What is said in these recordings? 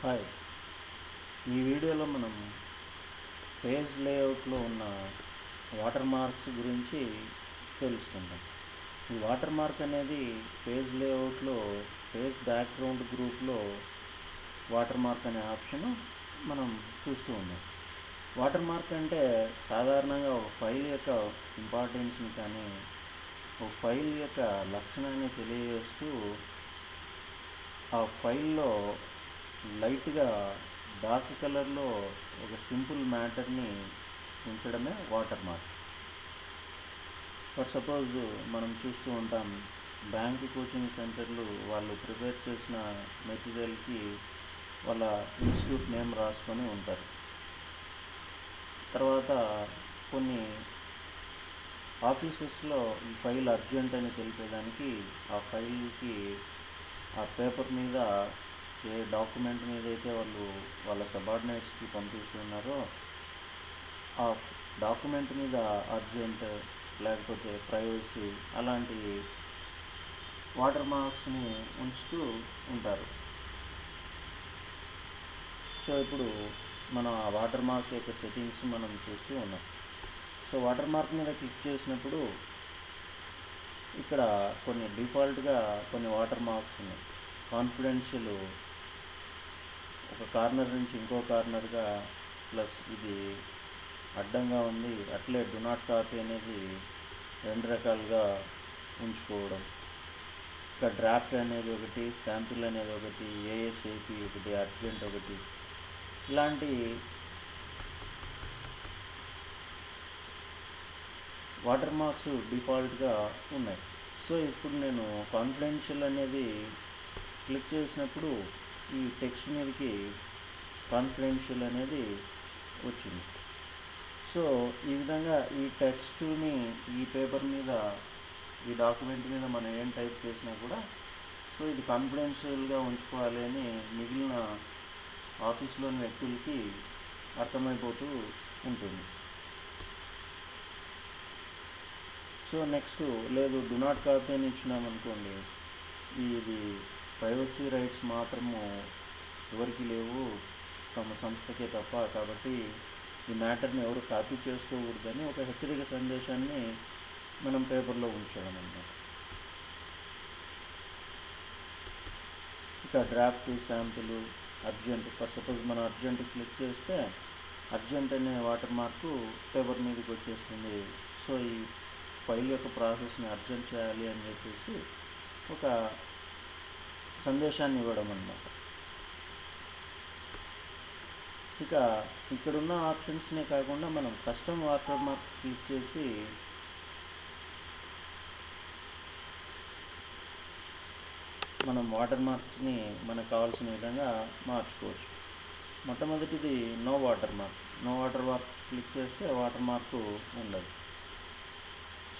Hi. ఈ వీడియోలో మనం పేజ్ లేఅవుట్లో ఉన్న వాటర్ మార్క్స్ గురించి తెలుసుకుందాం. ఈ వాటర్ మార్క్ అనేది పేజ్ లేఅవుట్లో పేజ్ బ్యాక్గ్రౌండ్ గ్రూప్లో వాటర్ మార్క్ అనే ఆప్షన్ మనం చూస్తూ ఉన్నాం. వాటర్ మార్క్ అంటే సాధారణంగా ఒక ఫైల్ యొక్క ఇంపార్టెన్స్ని కానీ ఒక ఫైల్ యొక్క లక్షణాన్ని తెలియజేస్తూ ఆ ఫైల్లో లైట్గా డార్క్ కలర్లో ఒక సింపుల్ మ్యాటర్ని ఉంచడమే వాటర్ మార్క్. ఫర్ సపోజ్ మనం చూస్తూ ఉంటాం, బ్యాంక్ కోచింగ్ సెంటర్లు వాళ్ళు ప్రిపేర్ చేసిన మెటీరియల్కి వాళ్ళ ఇన్స్టిట్యూట్ నేమ్ రాసుకొని ఉంటారు. తర్వాత కొన్ని ఆఫీసెస్లో ఈ ఫైల్ అర్జెంట్ అని తెలిపేదానికి ఆ ఫైల్కి ఆ పేపర్ మీద ఏ డాక్యుమెంట్ మీద అయితే వాళ్ళు వాళ్ళ సబార్డినేట్స్కి పంపిస్తున్నారో ఆ డాక్యుమెంట్ మీద అర్జెంట్ లేకపోతే ప్రైవసీ అలాంటి వాటర్ మార్క్స్ని ఉంచుతూ ఉంటారు. సో ఇప్పుడు మన వాటర్ మార్క్ యొక్క సెట్టింగ్స్ మనం చూస్తూ ఉన్నాం. సో వాటర్ మార్క్ మీద క్లిక్ చేసినప్పుడు ఇక్కడ కొన్ని డిఫాల్ట్గా కొన్ని వాటర్ మార్క్స్ ఉన్నాయి. కాన్ఫిడెన్షియల్ ఒక కార్నర్ నుంచి ఇంకో కార్నర్గా, ప్లస్ ఇది అడ్డంగా ఉంది, అట్లే డు నాట్ కాపీ అనేది రెండు రకాలుగా ఉంచుకోవడం. ఇక్కడ డ్రాఫ్ట్ అనేది ఒకటి, శాంపిల్ అనేది ఒకటి, ఏఎస్ఏపి ఒకటి, అర్జెంట్ ఒకటి, ఇలాంటి వాటర్ మార్క్స్ డిఫాల్ట్గా ఉన్నాయి. సో ఇప్పుడు నేను కాన్ఫిడెన్షియల్ అనేది క్లిక్ చేసినప్పుడు ఈ టెక్స్ట్ మీదకి కాన్ఫిడెన్షియల్ అనేది వచ్చింది. సో ఈ విధంగా ఈ టెక్స్ట్ని ఈ పేపర్ మీద ఈ డాక్యుమెంట్ మీద మనం ఏం టైప్ చేసినా కూడా సో ఇది కాన్ఫిడెన్షియల్గా ఉంచుకోవాలి అని మిగిలిన ఆఫీస్లోని వ్యక్తులకి అర్థమైపోతూ ఉంటుంది. సో నెక్స్ట్ లేదు డు నాట్ కాపీ అని ఇచ్చినామనుకోండి, ఇది ప్రైవసీ రైట్స్ మాత్రము ఎవరికి లేవు, తమ సంస్థకే తప్ప, కాబట్టి ఈ మ్యాటర్ని ఎవరు కాపీ చేసుకోకూడదని ఒక హెచ్చరిక సందేశాన్ని మనం పేపర్లో ఉంచడం అన్నమాట. ఇక draft, sample, urgent. For suppose మనం అర్జెంట్ క్లిక్ చేస్తే అర్జెంట్ అనే వాటర్ మార్కు పేపర్ మీదకి వచ్చేస్తుంది. సో ఈ ఫైల్ యొక్క ప్రాసెస్ని అర్జెంట్ చేయాలి అని చెప్పేసి ఒక సందేశాన్ని ఇవ్వడం అన్నమాట. ఇక ఇక్కడున్న ఆప్షన్స్నే కాకుండా మనం కస్టమ్ వాటర్ మార్క్ క్లిక్ చేసి మనం వాటర్ మార్క్ని మనకు కావాల్సిన విధంగా మార్చుకోవచ్చు. మొట్టమొదటిది no watermark. No watermark click చేస్తే వాటర్ మార్కు ఉండదు.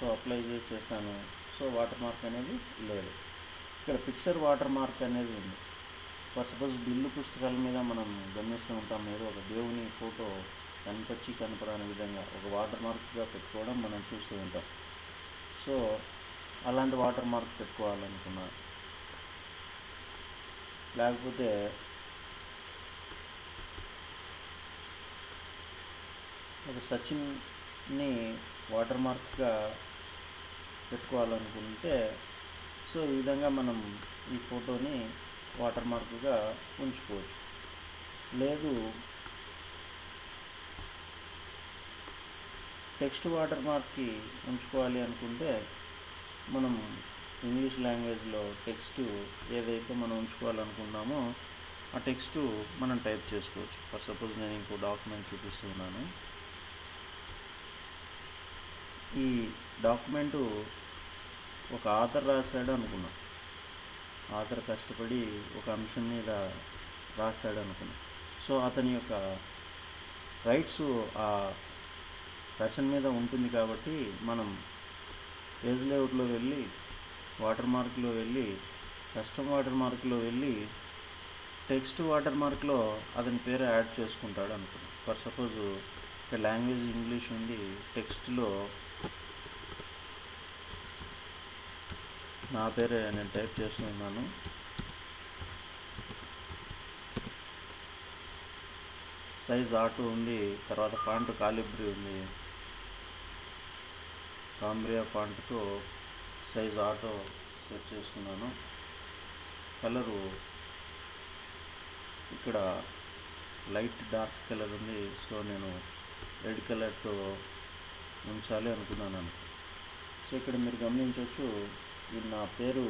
సో అప్లై చేసేసాను. సో వాటర్ మార్క్ అనేది లేదు. ఇక్కడ పిక్చర్ వాటర్ మార్క్ అనేది ఉంది. ఫర్ సపోజ్ బిల్లు పుస్తకాల మీద మనం గమనిస్తూ ఉంటాం, ఏదో ఒక దేవుని ఫోటో కనపడని విధంగా ఒక వాటర్ మార్క్గా పెట్టుకోవడం మనం చూస్తూ ఉంటాం. సో అలాంటి వాటర్ మార్క్ పెట్టుకోవాలనుకున్నా, లేకపోతే ఒక సచిన్ని వాటర్ మార్క్గా పెట్టుకోవాలనుకుంటే సో ఈ విధంగా మనం ఈ ఫోటోని వాటర్ మార్క్గా ఉంచుకోవచ్చు. లేదు టెక్స్ట్ వాటర్ మార్క్కి ఉంచుకోవాలి అనుకుంటే మనం ఇంగ్లీష్ లాంగ్వేజ్లో టెక్స్ట్ ఏదైతే మనం ఉంచుకోవాలనుకున్నామో ఆ టెక్స్ట్ మనం టైప్ చేసుకోవచ్చు. ఫర్ సపోజ్ నేను ఇంకో డాక్యుమెంట్ చూపిస్తున్నాను. ఈ డాక్యుమెంటు ఒక ఆథర్ రాశాడు అనుకున్నాం. ఆథర్ కష్టపడి ఒక అంశం మీద రాశాడు అనుకున్నాం. సో అతని యొక్క రైట్స్ ఆ రచన మీద ఉంటుంది కాబట్టి మనం పేజ్ లేఅవుట్లో వెళ్ళి వాటర్ మార్క్లో వెళ్ళి కస్టమ్ వాటర్ మార్క్లో వెళ్ళి టెక్స్ట్ వాటర్ మార్క్లో అతని పేరు యాడ్ చేసుకుంటాడు అనుకున్నాం. ఫర్ సపోజ్ ఇక్కడ లాంగ్వేజ్ ఇంగ్లీష్ ఉంది, టెక్స్ట్లో నా పేరే నేను టైప్ చేస్తున్నాను. సైజ్ ఆటో ఉంది, తర్వాత ఫాంట్ కాలిబ్రి ఉంది. కాంబ్రియా ఫాంట్తో సైజ్ ఆటో సెట్ చేసుకున్నాను. కలరు ఇక్కడ లైట్ డార్క్ కలర్ ఉంది, సో నేను రెడ్ కలర్తో ఉంచాలి అనుకున్నాను. సో ఇక్కడ మీరు గమనించవచ్చు, ఇది నా పేరు,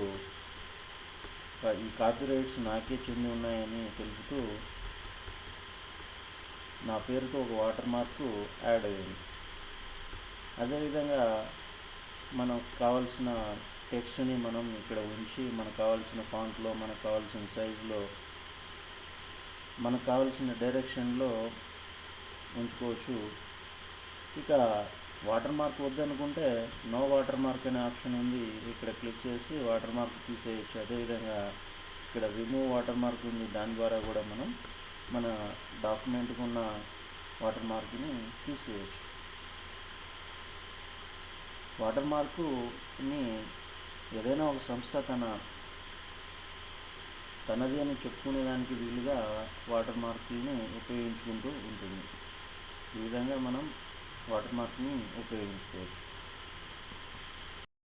ఈ కాపీరైట్స్ నాకే చెంది ఉన్నాయని తెలుపుతూ నా పేరుతో ఒక వాటర్ మార్కు యాడ్ అయ్యింది. అదేవిధంగా మనకు కావాల్సిన టెక్స్ట్ని మనం ఇక్కడ ఉంచి మనకు కావాల్సిన ఫాంట్లో, మనకు కావాల్సిన సైజులో, మనకు కావాల్సిన డైరెక్షన్లో ఉంచుకోవచ్చు. ఇక వాటర్ మార్క్ వద్దనుకుంటే నో వాటర్ మార్క్ అనే ఆప్షన్ ఉంది, ఇక్కడ క్లిక్ చేసి వాటర్ మార్క్ తీసేయచ్చు. అదేవిధంగా ఇక్కడ రిమూవ్ వాటర్ మార్క్ ఉంది, దాని ద్వారా కూడా మనం మన డాక్యుమెంట్కి ఉన్న వాటర్ మార్క్ని తీసేయచ్చు. వాటర్ మార్కుని ఏదైనా ఒక సంస్థ తనది అని చెప్పుకునేదానికి వీలుగా వాటర్ మార్కుల్ని ఉపయోగించుకుంటూ ఉంటుంది. ఈ విధంగా మనం వాటర్ మార్క్ని ఉపయోగించుకోవచ్చు.